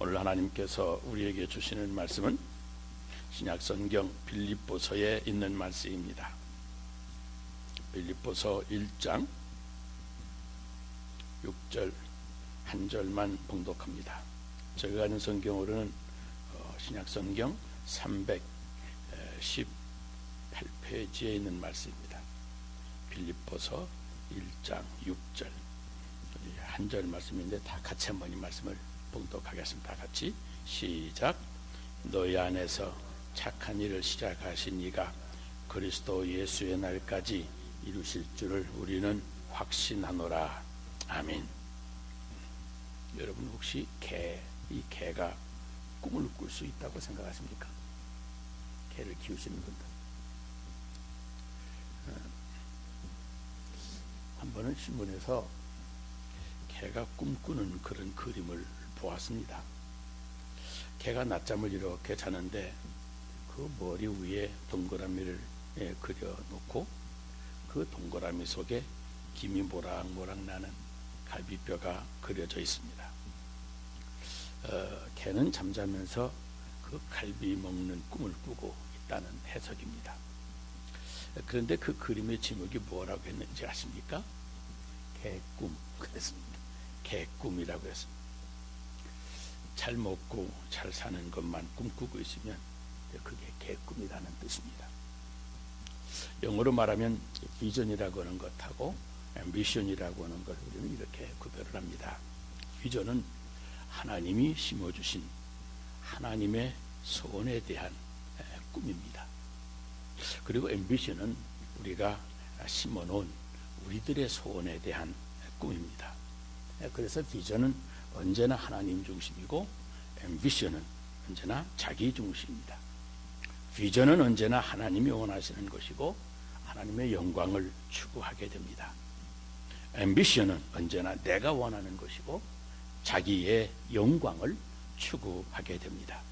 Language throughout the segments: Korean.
오늘 하나님께서 우리에게 주시는 말씀은 신약성경 빌립보서에 있는 말씀입니다. 빌립보서 1장 6절 한 절만 봉독합니다. 제가 가진 성경으로는 신약성경 318페이지에 있는 말씀입니다. 빌립보서 1장 6절 한 절 말씀인데 다 같이 한번 이 말씀을 봉독하겠습니다. 다 같이 시작. 너희 안에서 착한 일을 시작하신 이가 그리스도 예수의 날까지 이루실 줄을 우리는 확신하노라. 아멘. 여러분 혹시 이 개가 꿈을 꿀 수 있다고 생각하십니까? 개를 키우시는 분들. 한 번은 신문에서 개가 꿈꾸는 그런 그림을 보았습니다. 개가 낮잠을 이렇게 자는데 그 머리 위에 동그라미를 그려놓고 그 동그라미 속에 김이 모락모락 나는 갈비뼈가 그려져 있습니다. 개는 잠자면서 그 갈비 먹는 꿈을 꾸고 있다는 해석입니다. 그런데 그 그림의 제목이 뭐라고 했는지 아십니까? 개꿈 그랬습니다. 개꿈이라고 했습니다. 잘 먹고 잘 사는 것만 꿈꾸고 있으면 그게 개꿈이라는 뜻입니다. 영어로 말하면 비전이라고 하는 것하고 미션이라고 하는 걸 우리는 이렇게 구별을 합니다. 비전은 하나님이 심어주신 하나님의 소원에 대한 꿈입니다. 그리고 앰비션은 우리가 심어놓은 우리들의 소원에 대한 꿈입니다. 그래서 비전은 언제나 하나님 중심이고 앰비션은 언제나 자기 중심입니다. 비전은 언제나 하나님이 원하시는 것이고 하나님의 영광을 추구하게 됩니다. 앰비션은 언제나 내가 원하는 것이고 자기의 영광을 추구하게 됩니다.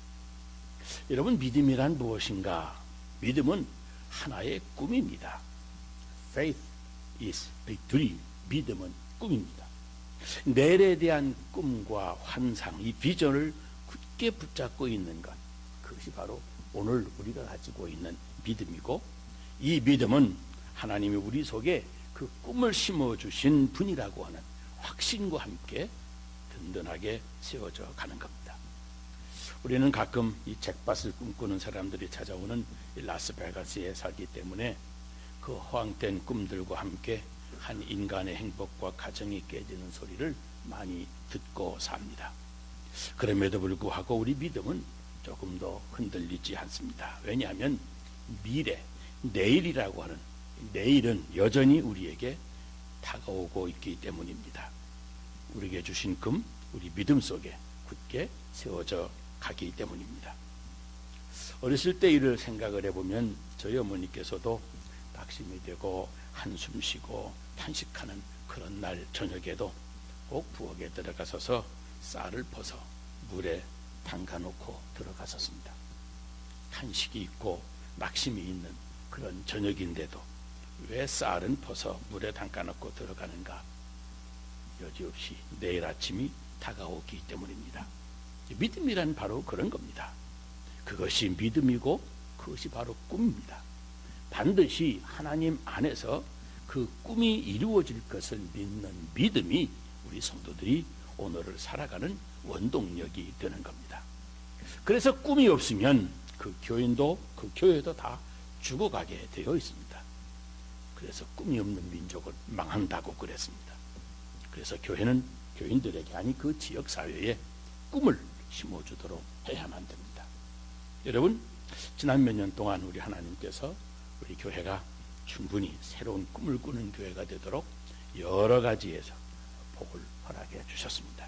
여러분, 믿음이란 무엇인가? 믿음은 하나의 꿈입니다. Faith is a dream. 믿음은 꿈입니다. 내일에 대한 꿈과 환상, 이 비전을 굳게 붙잡고 있는 것, 그것이 바로 오늘 우리가 가지고 있는 믿음이고, 이 믿음은 하나님이 우리 속에 그 꿈을 심어주신 분이라고 하는 확신과 함께 든든하게 세워져 가는 겁니다. 우리는 가끔 이 잭팟을 꿈꾸는 사람들이 찾아오는 이 라스베가스에 살기 때문에 그 허황된 꿈들과 함께 한 인간의 행복과 가정이 깨지는 소리를 많이 듣고 삽니다. 그럼에도 불구하고 우리 믿음은 조금 더 흔들리지 않습니다. 왜냐하면 내일이라고 하는 내일은 여전히 우리에게 다가오고 있기 때문입니다. 우리에게 주신 금, 우리 믿음 속에 굳게 세워져 가기 때문입니다. 어렸을 때 일을 생각을 해보면 저희 어머니께서도 낙심이 되고 한숨 쉬고 탄식하는 그런 날 저녁에도 꼭 부엌에 들어가서서 쌀을 퍼서 물에 담가놓고 들어갔었습니다. 탄식이 있고 낙심이 있는 그런 저녁인데도 왜 쌀은 퍼서 물에 담가놓고 들어가는가? 여지없이 내일 아침이 다가오기 때문입니다. 믿음이란 바로 그런 겁니다. 그것이 믿음이고 그것이 바로 꿈입니다. 반드시 하나님 안에서 그 꿈이 이루어질 것을 믿는 믿음이 우리 성도들이 오늘을 살아가는 원동력이 되는 겁니다. 그래서 꿈이 없으면 그 교인도 그 교회도 다 죽어가게 되어 있습니다. 그래서 꿈이 없는 민족은 망한다고 그랬습니다. 그래서 교회는 교인들에게 아니 그 지역 사회에 꿈을 심어주도록 해야만 됩니다. 여러분, 지난 몇 년 동안 우리 하나님께서 우리 교회가 충분히 새로운 꿈을 꾸는 교회가 되도록 여러 가지에서 복을 허락해 주셨습니다.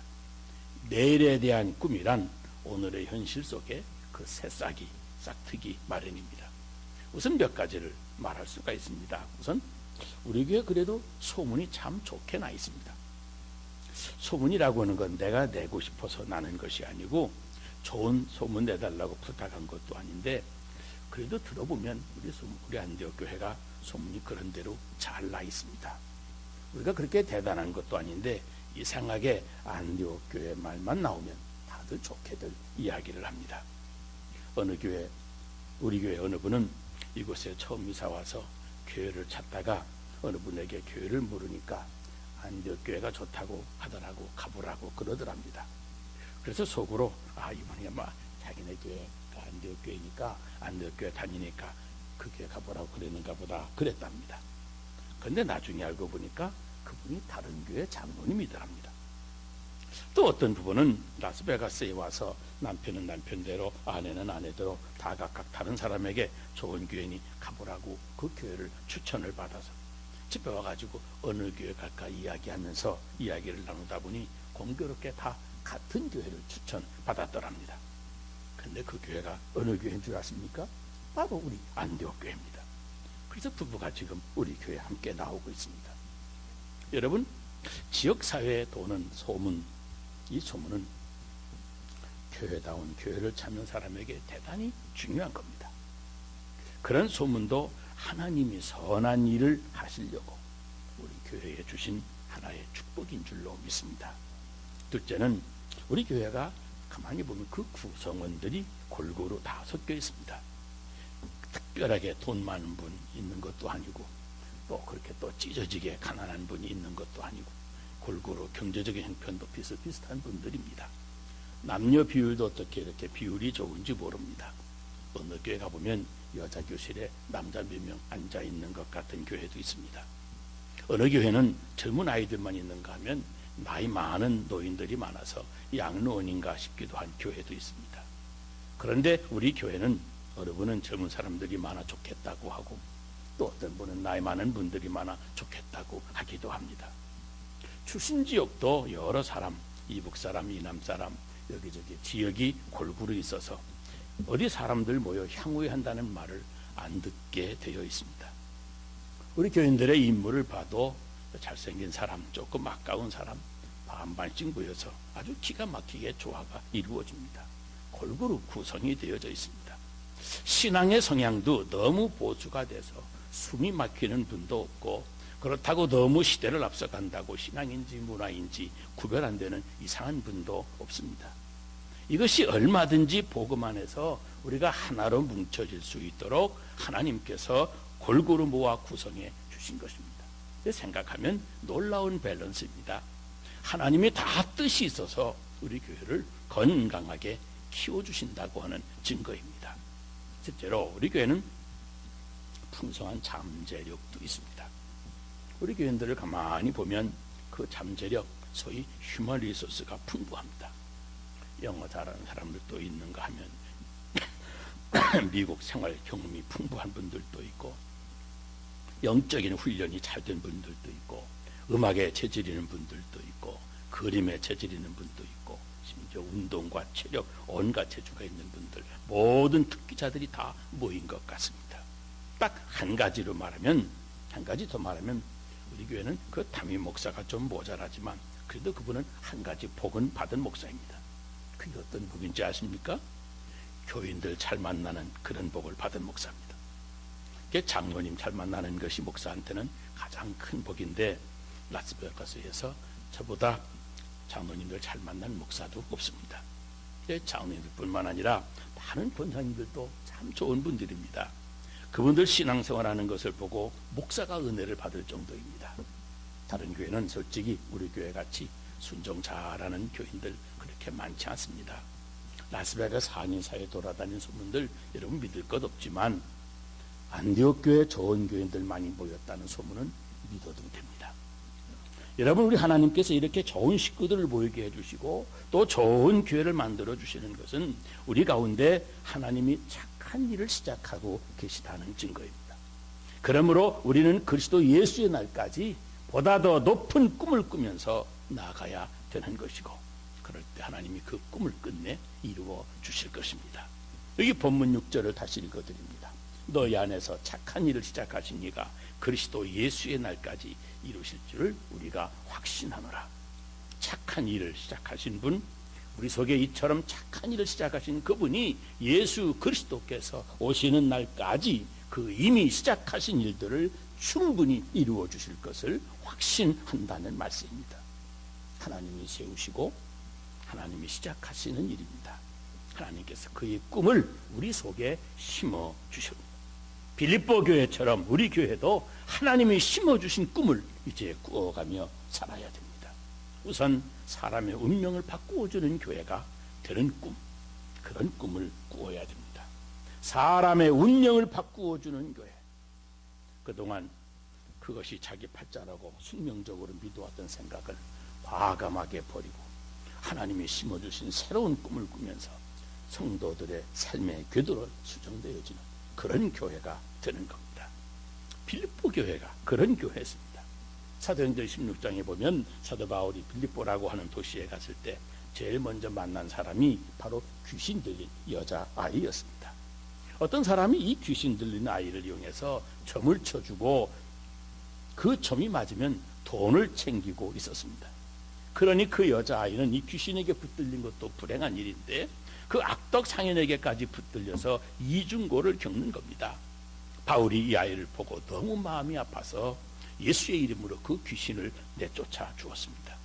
내일에 대한 꿈이란 오늘의 현실 속에 그 새싹이 싹트기 마련입니다. 우선 몇 가지를 말할 수가 있습니다. 우선 우리 교회 그래도 소문이 참 좋게 나 있습니다. 소문이라고 하는 건 내가 내고 싶어서 나는 것이 아니고 좋은 소문 내달라고 부탁한 것도 아닌데 그래도 들어보면 우리 안디옥 교회가 소문이 그런 대로 잘 나 있습니다. 우리가 그렇게 대단한 것도 아닌데 이상하게 안디옥 교회 말만 나오면 아주 좋게들 이야기를 합니다. 어느 교회, 우리 교회 어느 분은 이곳에 처음 이사 와서 교회를 찾다가 어느 분에게 교회를 물으니까 안디옥 교회가 좋다고 하더라고, 가보라고 그러더랍니다. 그래서 속으로 이분이 아마 자기네 교회가 안디옥 교회니까 안디옥 교회 다니니까 그 교회 가보라고 그랬는가 보다 그랬답니다. 근데 나중에 알고 보니까 그분이 다른 교회 장로님이더랍니다. 또 어떤 부분은 라스베가스에 와서 남편은 남편대로 아내는 아내대로 다 각각 다른 사람에게 좋은 교회니 가보라고 그 교회를 추천을 받아서 집에 와가지고 어느 교회 갈까 이야기하면서 이야기를 나누다 보니 공교롭게 다 같은 교회를 추천받았더랍니다. 근데 그 교회가 어느 교회인 줄 아십니까? 바로 우리 안디옥 교회입니다. 그래서 부부가 지금 우리 교회에 함께 나오고 있습니다. 여러분, 지역사회에 도는 소문, 이 소문은 교회다운 교회를 찾는 사람에게 대단히 중요한 겁니다. 그런 소문도 하나님이 선한 일을 하시려고 우리 교회에 주신 하나의 축복인 줄로 믿습니다. 둘째는 우리 교회가 가만히 보면 그 구성원들이 골고루 다 섞여 있습니다. 특별하게 돈 많은 분 있는 것도 아니고 또 그렇게 또 찢어지게 가난한 분이 있는 것도 아니고 골고루 경제적인 형편도 비슷비슷한 분들입니다. 남녀 비율도 어떻게 이렇게 비율이 좋은지 모릅니다. 어느 교회 가보면 여자 교실에 남자 몇 명 앉아 있는 것 같은 교회도 있습니다. 어느 교회는 젊은 아이들만 있는가 하면 나이 많은 노인들이 많아서 양로원인가 싶기도 한 교회도 있습니다. 그런데 우리 교회는 어느 분은 젊은 사람들이 많아 좋겠다고 하고 또 어떤 분은 나이 많은 분들이 많아 좋겠다고 하기도 합니다. 출신 지역도 여러 사람, 이북 사람, 이남 사람, 여기저기 지역이 골고루 있어서 어디 사람들 모여 향후회한다는 말을 안 듣게 되어 있습니다. 우리 교인들의 인물을 봐도 잘생긴 사람, 조금 아까운 사람 반반씩 모여서 아주 기가 막히게 조화가 이루어집니다. 골고루 구성이 되어져 있습니다. 신앙의 성향도 너무 보수가 돼서 숨이 막히는 분도 없고 그렇다고 너무 시대를 앞서간다고 신앙인지 문화인지 구별 안 되는 이상한 분도 없습니다. 이것이 얼마든지 복음 안에서 우리가 하나로 뭉쳐질 수 있도록 하나님께서 골고루 모아 구성해 주신 것입니다. 생각하면 놀라운 밸런스입니다. 하나님이 다 뜻이 있어서 우리 교회를 건강하게 키워주신다고 하는 증거입니다. 실제로 우리 교회는 풍성한 잠재력도 있습니다. 우리 교인들을 가만히 보면 그 잠재력, 소위 휴먼 리소스가 풍부합니다. 영어 잘하는 사람들도 있는가 하면 미국 생활 경험이 풍부한 분들도 있고 영적인 훈련이 잘 된 분들도 있고 음악에 재질 있는 분들도 있고 그림에 재질 있는 분도 있고 심지어 운동과 체력, 온갖 재주가 있는 분들 모든 특기자들이 다 모인 것 같습니다. 딱 한 가지로 말하면, 한 가지 더 말하면 우리 교회는 그 담임 목사가 좀 모자라지만 그래도 그분은 한 가지 복은 받은 목사입니다. 그게 어떤 복인지 아십니까? 교인들 잘 만나는 그런 복을 받은 목사입니다. 장로님 잘 만나는 것이 목사한테는 가장 큰 복인데 라스베가스에서 저보다 장로님들 잘 만난 목사도 없습니다. 장로님들뿐만 아니라 많은 권사님들도 참 좋은 분들입니다. 그분들 신앙생활하는 것을 보고 목사가 은혜를 받을 정도입니다. 다른 교회는 솔직히 우리 교회 같이 순종 잘하는 교인들 그렇게 많지 않습니다. 라스베가스 한인사회에 돌아다니는 소문들 여러분 믿을 것 없지만 안디옥 교회 좋은 교인들 많이 모였다는 소문은 믿어도 됩니다. 여러분, 우리 하나님께서 이렇게 좋은 식구들을 모이게 해주시고 또 좋은 교회를 만들어 주시는 것은 우리 가운데 하나님이 착한 일을 시작하고 계시다는 증거입니다. 그러므로 우리는 그리스도 예수의 날까지 보다 더 높은 꿈을 꾸면서 나아가야 되는 것이고 그럴 때 하나님이 그 꿈을 끝내 이루어 주실 것입니다. 여기 본문 6절을 다시 읽어드립니다. 너희 안에서 착한 일을 시작하신 이가 그리스도 예수의 날까지 이루실 줄을 우리가 확신하노라. 착한 일을 시작하신 분, 우리 속에 이처럼 착한 일을 시작하신 그분이 예수 그리스도께서 오시는 날까지 그 이미 시작하신 일들을 충분히 이루어 주실 것을 확신한다는 말씀입니다. 하나님이 세우시고 하나님이 시작하시는 일입니다. 하나님께서 그의 꿈을 우리 속에 심어 주십니다. 빌립보 교회처럼 우리 교회도 하나님이 심어주신 꿈을 이제 꾸어가며 살아야 됩니다. 우선 사람의 운명을 바꾸어주는 교회가 되는 꿈, 그런 꿈을 꾸어야 됩니다. 사람의 운명을 바꾸어주는 교회. 그동안 그것이 자기 팔자라고 숙명적으로 믿어왔던 생각을 과감하게 버리고 하나님이 심어주신 새로운 꿈을 꾸면서 성도들의 삶의 궤도로 수정되어지는 그런 교회가 되는 겁니다. 빌립보 교회가 그런 교회였습니다. 사도행전 16장에 보면 사도 바울이 빌립보라고 하는 도시에 갔을 때 제일 먼저 만난 사람이 바로 귀신 들린 여자아이였습니다. 어떤 사람이 이 귀신 들린 아이를 이용해서 점을 쳐주고 그 점이 맞으면 돈을 챙기고 있었습니다. 그러니 그 여자아이는 이 귀신에게 붙들린 것도 불행한 일인데 그 악덕 상인에게까지 붙들려서 이중고를 겪는 겁니다. 바울이 이 아이를 보고 너무 마음이 아파서 예수의 이름으로 그 귀신을 내쫓아 주었습니다.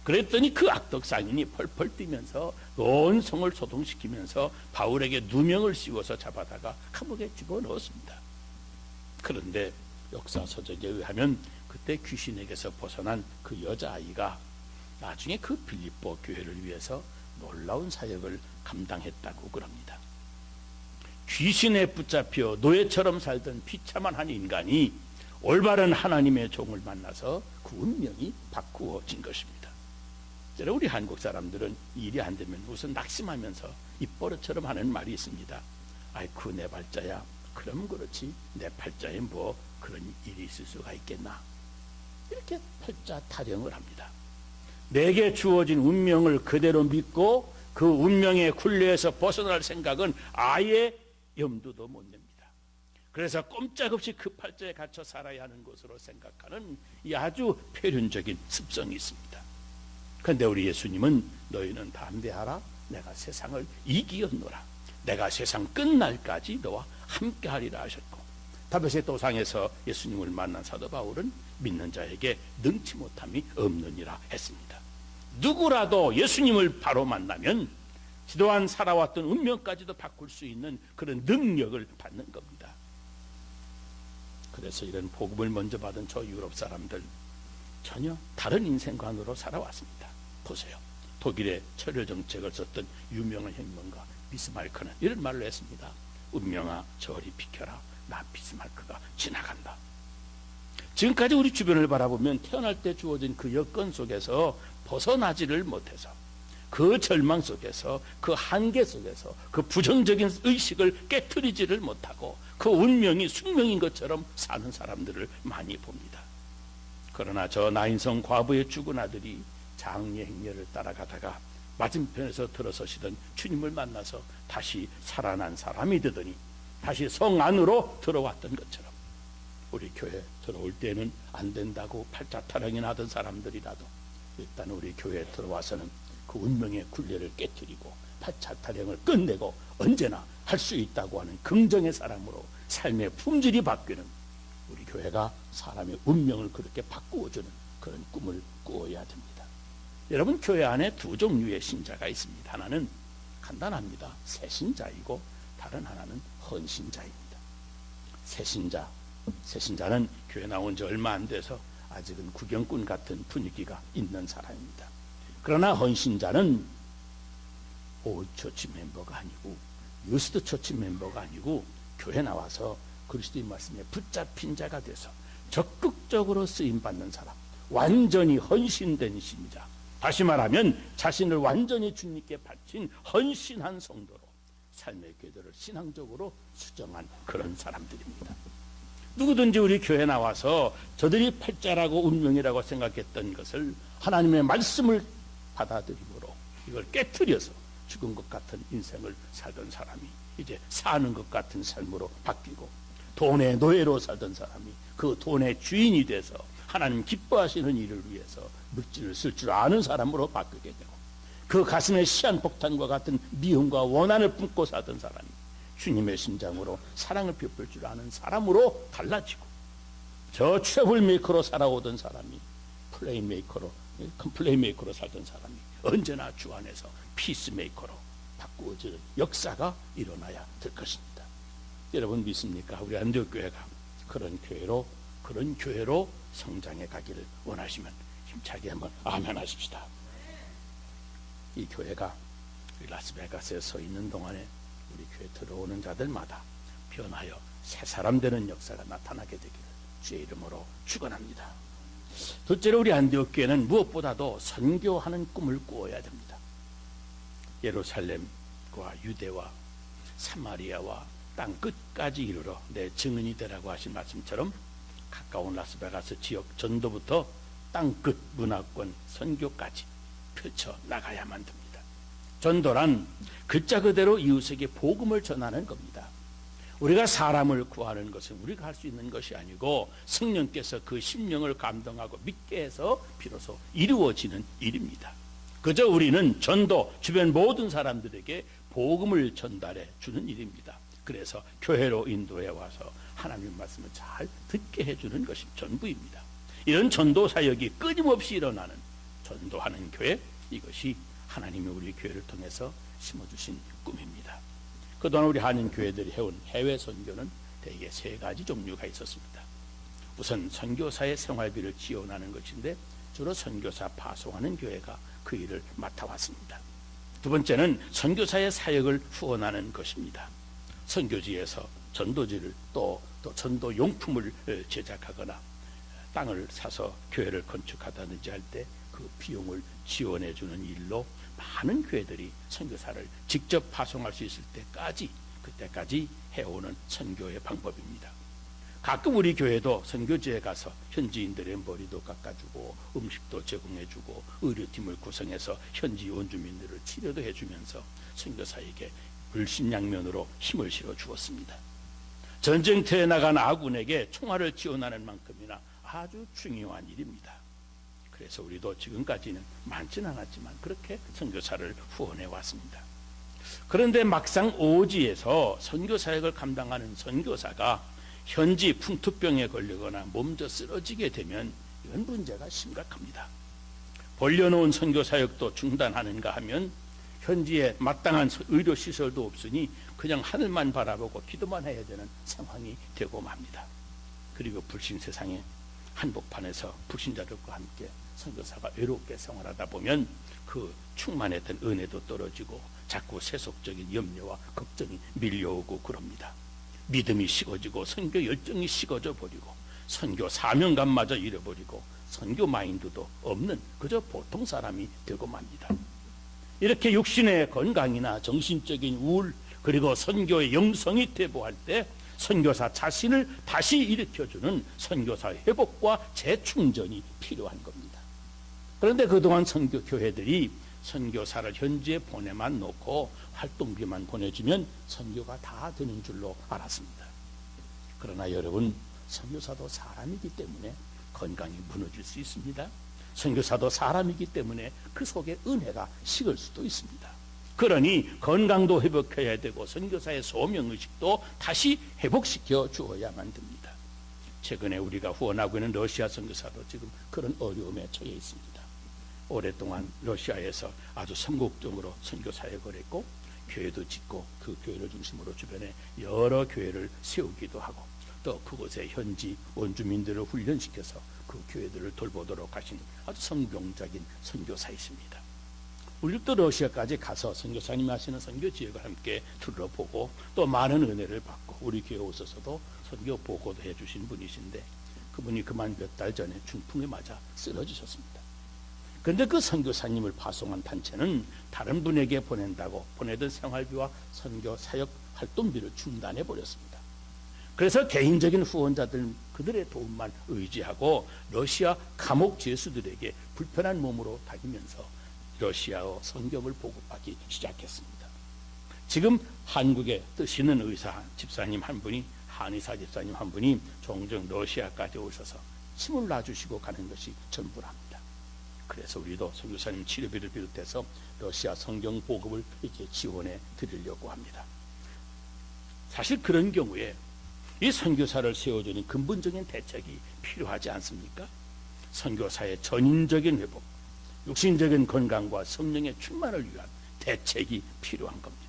그랬더니 그 악덕 상인이 펄펄 뛰면서 온 성을 소동시키면서 바울에게 누명을 씌워서 잡아다가 감옥에 집어넣었습니다. 그런데 역사서적에 의하면 그때 귀신에게서 벗어난 그 여자아이가 나중에 그 빌립보 교회를 위해서 놀라운 사역을 감당했다고 그럽니다. 귀신에 붙잡혀 노예처럼 살던 비참한 한 인간이 올바른 하나님의 종을 만나서 그 운명이 바꾸어진 것입니다. 우리 한국 사람들은 일이 안 되면 우선 낙심하면서 입버릇처럼 하는 말이 있습니다. 아이쿠 내 팔자야. 그럼 그렇지 내 팔자에 뭐 그런 일이 있을 수가 있겠나. 이렇게 팔자 타령을 합니다. 내게 주어진 운명을 그대로 믿고 그 운명의 굴레에서 벗어날 생각은 아예 염두도 못 냅니다. 그래서 꼼짝없이 그 팔자에 갇혀 살아야 하는 것으로 생각하는 이 아주 표륜적인 습성이 있습니다. 그런데 우리 예수님은 너희는 담대하라. 내가 세상을 이기었노라. 내가 세상 끝날까지 너와 함께하리라 하셨고, 다베셋 도상에서 예수님을 만난 사도 바울은 믿는 자에게 능치 못함이 없느니라 했습니다. 누구라도 예수님을 바로 만나면 지도한 살아왔던 운명까지도 바꿀 수 있는 그런 능력을 받는 겁니다. 그래서 이런 복음을 먼저 받은 저 유럽 사람들 전혀 다른 인생관으로 살아왔습니다. 보세요. 독일의 철혈 정책을 썼던 유명한 혁명가 비스마르크는 이런 말을 했습니다. 운명아 저리 비켜라. 나 비스마르크가 지나간다. 지금까지 우리 주변을 바라보면 태어날 때 주어진 그 여건 속에서 벗어나지를 못해서 그 절망 속에서 그 한계 속에서 그 부정적인 의식을 깨트리지를 못하고 그 운명이 숙명인 것처럼 사는 사람들을 많이 봅니다. 그러나 저 나인성 과부의 죽은 아들이 장례 행렬을 따라가다가 맞은편에서 들어서시던 주님을 만나서 다시 살아난 사람이 되더니 다시 성 안으로 들어왔던 것처럼 우리 교회 들어올 때는 안 된다고 팔자 타령이나 하던 사람들이라도 일단 우리 교회에 들어와서는 그 운명의 굴레를 깨뜨리고 팔자 타령을 끝내고 언제나 할 수 있다고 하는 긍정의 사람으로 삶의 품질이 바뀌는 우리 교회가 사람의 운명을 그렇게 바꾸어주는 그런 꿈을 꾸어야 됩니다. 여러분, 교회 안에 두 종류의 신자가 있습니다. 하나는 간단합니다. 새신자이고 다른 하나는 헌신자입니다. 새신자는 교회 나온 지 얼마 안 돼서 아직은 구경꾼 같은 분위기가 있는 사람입니다. 그러나 헌신자는 올처치 멤버가 아니고 유스트 처치 멤버가 아니고 교회 나와서 그리스도의 말씀에 붙잡힌 자가 돼서 적극적으로 쓰임받는 사람, 완전히 헌신된 신자, 다시 말하면 자신을 완전히 주님께 바친 헌신한 성도로 삶의 궤도를 신앙적으로 수정한 그런 사람들입니다. 누구든지 우리 교회 나와서 저들이 팔자라고 운명이라고 생각했던 것을 하나님의 말씀을 받아들임으로 이걸 깨트려서 죽은 것 같은 인생을 살던 사람이 이제 사는 것 같은 삶으로 바뀌고, 돈의 노예로 살던 사람이 그 돈의 주인이 돼서 하나님 기뻐하시는 일을 위해서 물질을 쓸 줄 아는 사람으로 바뀌게 되고, 그 가슴에 시한폭탄과 같은 미움과 원한을 품고 살던 사람이 주님의 심장으로 사랑을 베풀 줄 아는 사람으로 달라지고, 저 트러블 메이커로 살아오던 사람이 플레인 메이커로 컴플레이메이커로 살던 사람이 언제나 주 안에서 피스메이커로 바꾸어지는 역사가 일어나야 될 것입니다. 여러분 믿습니까? 우리 안디옥 교회가 그런 교회로 성장해 가기를 원하시면 힘차게 한번 아멘 하십시다. 이 교회가 라스베가스에 서 있는 동안에 우리 교회 들어오는 자들마다 변하여 새 사람 되는 역사가 나타나게 되기를 주의 이름으로 축원합니다. 둘째로 우리 안디옥 교회는 무엇보다도 선교하는 꿈을 꾸어야 됩니다. 예루살렘과 유대와 사마리아와 땅 끝까지 이르러 내 증인이 되라고 하신 말씀처럼 가까운 라스베가스 지역 전도부터 땅 끝 문화권 선교까지 펼쳐 나가야만 됩니다. 전도란 글자 그대로 이웃에게 복음을 전하는 겁니다. 우리가 사람을 구하는 것은 우리가 할 수 있는 것이 아니고 성령께서 그 심령을 감동하고 믿게 해서 비로소 이루어지는 일입니다. 그저 우리는 전도, 주변 모든 사람들에게 복음을 전달해 주는 일입니다. 그래서 교회로 인도해 와서 하나님 말씀을 잘 듣게 해주는 것이 전부입니다. 이런 전도 사역이 끊임없이 일어나는 전도하는 교회, 이것이 하나님이 우리 교회를 통해서 심어주신 꿈입니다. 그동안 우리 한인 교회들이 해온 해외 선교는 대개 세 가지 종류가 있었습니다. 우선 선교사의 생활비를 지원하는 것인데 주로 선교사 파송하는 교회가 그 일을 맡아왔습니다. 두 번째는 선교사의 사역을 후원하는 것입니다. 선교지에서 전도지를 또 전도 용품을 제작하거나 땅을 사서 교회를 건축하다든지 할 때 그 비용을 지원해 주는 일로 많은 교회들이 선교사를 직접 파송할 수 있을 그때까지 해오는 선교의 방법입니다. 가끔 우리 교회도 선교지에 가서 현지인들의 머리도 깎아주고 음식도 제공해주고 의료팀을 구성해서 현지 원주민들을 치료도 해주면서 선교사에게 불신양면으로 힘을 실어 주었습니다. 전쟁터에 나간 아군에게 총알을 지원하는 만큼이나 아주 중요한 일입니다. 그래서 우리도 지금까지는 많지는 않았지만 그렇게 선교사를 후원해 왔습니다. 그런데 막상 오지에서 선교사역을 감당하는 선교사가 현지 풍토병에 걸리거나 몸져 쓰러지게 되면 이건 문제가 심각합니다. 벌려놓은 선교사역도 중단하는가 하면 현지에 마땅한 의료시설도 없으니 그냥 하늘만 바라보고 기도만 해야 되는 상황이 되고 맙니다. 그리고 불신 세상에 한복판에서 불신자들과 함께 선교사가 외롭게 생활하다 보면 그 충만했던 은혜도 떨어지고 자꾸 세속적인 염려와 걱정이 밀려오고 그럽니다. 믿음이 식어지고 선교 열정이 식어져 버리고 선교 사명감마저 잃어버리고 선교 마인드도 없는 그저 보통 사람이 되고 맙니다. 이렇게 육신의 건강이나 정신적인 우울 그리고 선교의 영성이 퇴보할 때 선교사 자신을 다시 일으켜주는 선교사의 회복과 재충전이 필요한 겁니다. 그런데 그동안 선교 교회들이 선교사를 현지에 보내만 놓고 활동비만 보내주면 선교가 다 되는 줄로 알았습니다. 그러나 여러분, 선교사도 사람이기 때문에 건강이 무너질 수 있습니다. 선교사도 사람이기 때문에 그 속에 은혜가 식을 수도 있습니다. 그러니 건강도 회복해야 되고 선교사의 소명의식도 다시 회복시켜 주어야만 됩니다. 최근에 우리가 후원하고 있는 러시아 선교사도 지금 그런 어려움에 처해 있습니다. 오랫동안 러시아에서 아주 성공적으로 선교 사역을 했고 교회도 짓고 그 교회를 중심으로 주변에 여러 교회를 세우기도 하고 또 그곳에 현지 원주민들을 훈련시켜서 그 교회들을 돌보도록 하신 아주 성공적인 선교사이십니다. 우리도 러시아까지 가서 선교사님이 하시는 선교 지역을 함께 둘러보고 또 많은 은혜를 받고 우리 교회 오셔서도 선교 보고도 해주신 분이신데 그분이 그만 몇 달 전에 중풍에 맞아 쓰러지셨습니다. 그런데 그 선교사님을 파송한 단체는 다른 분에게 보낸다고 보내던 생활비와 선교 사역 활동비를 중단해 버렸습니다. 그래서 개인적인 후원자들 그들의 도움만 의지하고 러시아 감옥 죄수들에게 불편한 몸으로 다니면서 러시아어 성경을 보급하기 시작했습니다. 지금 한국에 뜨시는 의사 집사님 한 분이 한의사 집사님 한 분이 종종 러시아까지 오셔서 힘을 놔주시고 가는 것이 전부랍니다. 그래서 우리도 선교사님 치료비를 비롯해서 러시아 성경 보급을 이렇게 지원해 드리려고 합니다. 사실 그런 경우에 이 선교사를 세워주는 근본적인 대책이 필요하지 않습니까? 선교사의 전인적인 회복, 육신적인 건강과 성령의 충만을 위한 대책이 필요한 겁니다.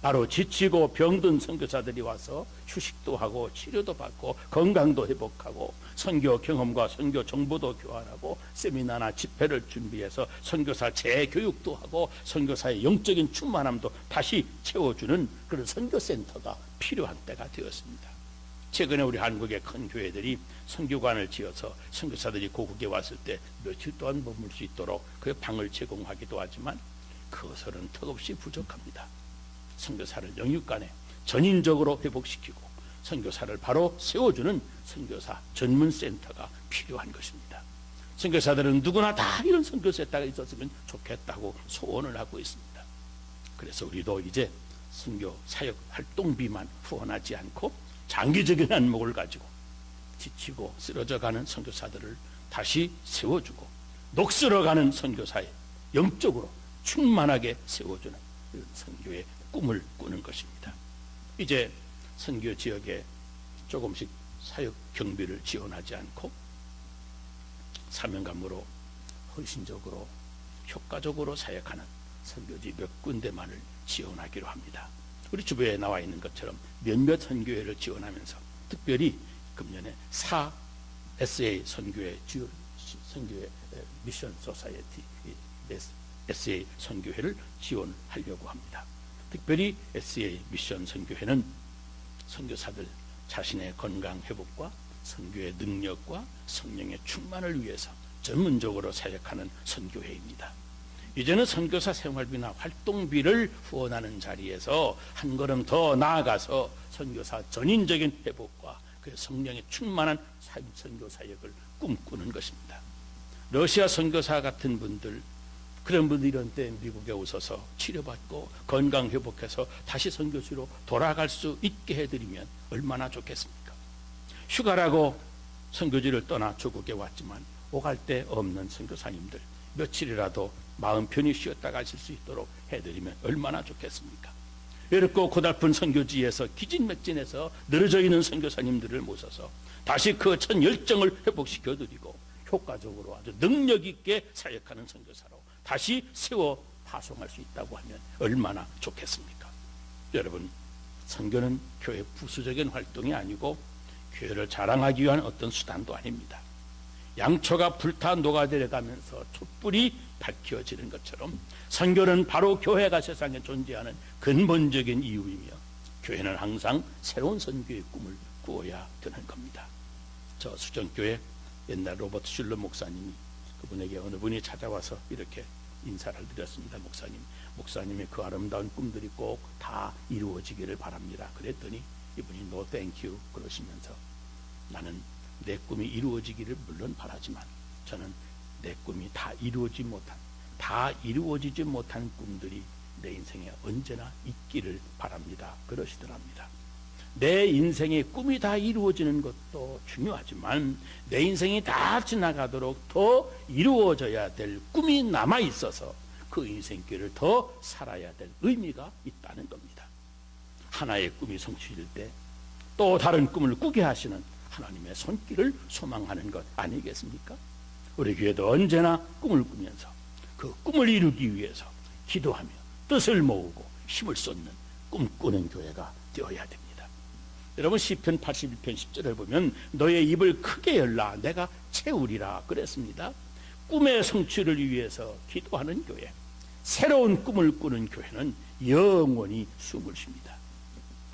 바로 지치고 병든 선교사들이 와서 휴식도 하고 치료도 받고 건강도 회복하고 선교 경험과 선교 정보도 교환하고 세미나나 집회를 준비해서 선교사 재교육도 하고 선교사의 영적인 충만함도 다시 채워주는 그런 선교센터가 필요한 때가 되었습니다. 최근에 우리 한국의 큰 교회들이 선교관을 지어서 선교사들이 고국에 왔을 때 며칠 동안 머물 수 있도록 그 방을 제공하기도 하지만 그것은 턱없이 부족합니다. 선교사를 영육간에 전인적으로 회복시키고 선교사를 바로 세워주는 선교사 전문센터가 필요한 것입니다. 선교사들은 누구나 다 이런 선교센터가 있었으면 좋겠다고 소원을 하고 있습니다. 그래서 우리도 이제 선교 사역 활동비만 후원하지 않고 장기적인 안목을 가지고 지치고 쓰러져가는 선교사들을 다시 세워주고 녹슬어가는 선교사에 영적으로 충만하게 세워주는 이런 선교의 꿈을 꾸는 것입니다. 이제 선교 지역에 조금씩 사역 경비를 지원하지 않고 사명감으로 헌신적으로 효과적으로 사역하는 선교지 몇 군데만을 지원하기로 합니다. 우리 주변에 나와 있는 것처럼 몇몇 선교회를 지원하면서 특별히 금년에 SA 선교회 주요 선교회 미션 소사이어티 SA 선교회를 지원하려고 합니다. 특별히 SA 미션 선교회는 선교사들 자신의 건강 회복과 선교의 능력과 성령의 충만을 위해서 전문적으로 사역하는 선교회입니다. 이제는 선교사 생활비나 활동비를 후원하는 자리에서 한 걸음 더 나아가서 선교사 전인적인 회복과 그 성령의 충만한 선교 사역을 꿈꾸는 것입니다. 러시아 선교사 같은 분들, 그런 분들이 이런 때 미국에 오셔서 치료받고 건강 회복해서 다시 선교지로 돌아갈 수 있게 해드리면 얼마나 좋겠습니까? 휴가라고 선교지를 떠나 조국에 왔지만 오갈 데 없는 선교사님들 며칠이라도 마음 편히 쉬었다 가실 수 있도록 해드리면 얼마나 좋겠습니까? 외롭고 고달픈 선교지에서 기진맥진해서 늘어져 있는 선교사님들을 모셔서 다시 그 첫 열정을 회복시켜드리고 효과적으로 아주 능력 있게 사역하는 선교사로 다시 세워 파송할 수 있다고 하면 얼마나 좋겠습니까? 여러분, 선교는 교회 부수적인 활동이 아니고 교회를 자랑하기 위한 어떤 수단도 아닙니다. 양초가 불타 녹아내려가면서 촛불이 밝혀지는 것처럼 선교는 바로 교회가 세상에 존재하는 근본적인 이유이며 교회는 항상 새로운 선교의 꿈을 꾸어야 되는 겁니다. 저 수정교회 옛날 로버트 슐러 목사님이 그분에게 어느 분이 찾아와서 이렇게 인사를 드렸습니다. 목사님의 그 아름다운 꿈들이 꼭 다 이루어지기를 바랍니다. 그랬더니 이분이 No thank you 그러시면서 나는 내 꿈이 이루어지기를 물론 바라지만 저는 내 꿈이 다 이루어지지 못한 꿈들이 내 인생에 언제나 있기를 바랍니다. 그러시더랍니다. 내 인생의 꿈이 다 이루어지는 것도 중요하지만 내 인생이 다 지나가도록 더 이루어져야 될 꿈이 남아 있어서 그 인생길을 더 살아야 될 의미가 있다는 겁니다. 하나의 꿈이 성취될 때 또 다른 꿈을 꾸게 하시는 하나님의 손길을 소망하는 것 아니겠습니까? 우리 교회도 언제나 꿈을 꾸면서 그 꿈을 이루기 위해서 기도하며 뜻을 모으고 힘을 쏟는 꿈꾸는 교회가 되어야 됩니다. 여러분, 시편 81편 10절을 보면 너의 입을 크게 열라 내가 채우리라 그랬습니다. 꿈의 성취를 위해서 기도하는 교회, 새로운 꿈을 꾸는 교회는 영원히 숨을 쉽니다.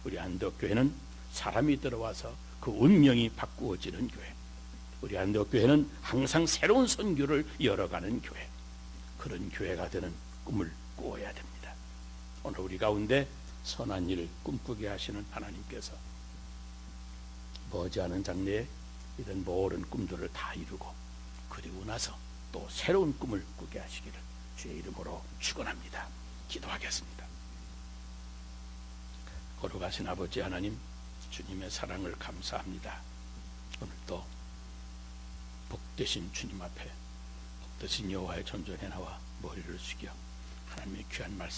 우리 안덕교회는 사람이 들어와서 그 운명이 바꾸어지는 교회, 우리 안덕교회는 항상 새로운 선교를 열어가는 교회, 그런 교회가 되는 꿈을 꾸어야 됩니다. 오늘 우리 가운데 선한 일을 꿈꾸게 하시는 하나님께서 머지않은 장래에 이런 모든 꿈들을 다 이루고 그리고 나서 또 새로운 꿈을 꾸게 하시기를 주의 이름으로 축원합니다. 기도하겠습니다. 거룩하신 아버지 하나님, 주님의 사랑을 감사합니다. 오늘도 복되신 주님 앞에 복되신 여호와의 전전에 나와 머리를 숙여 하나님의 귀한 말씀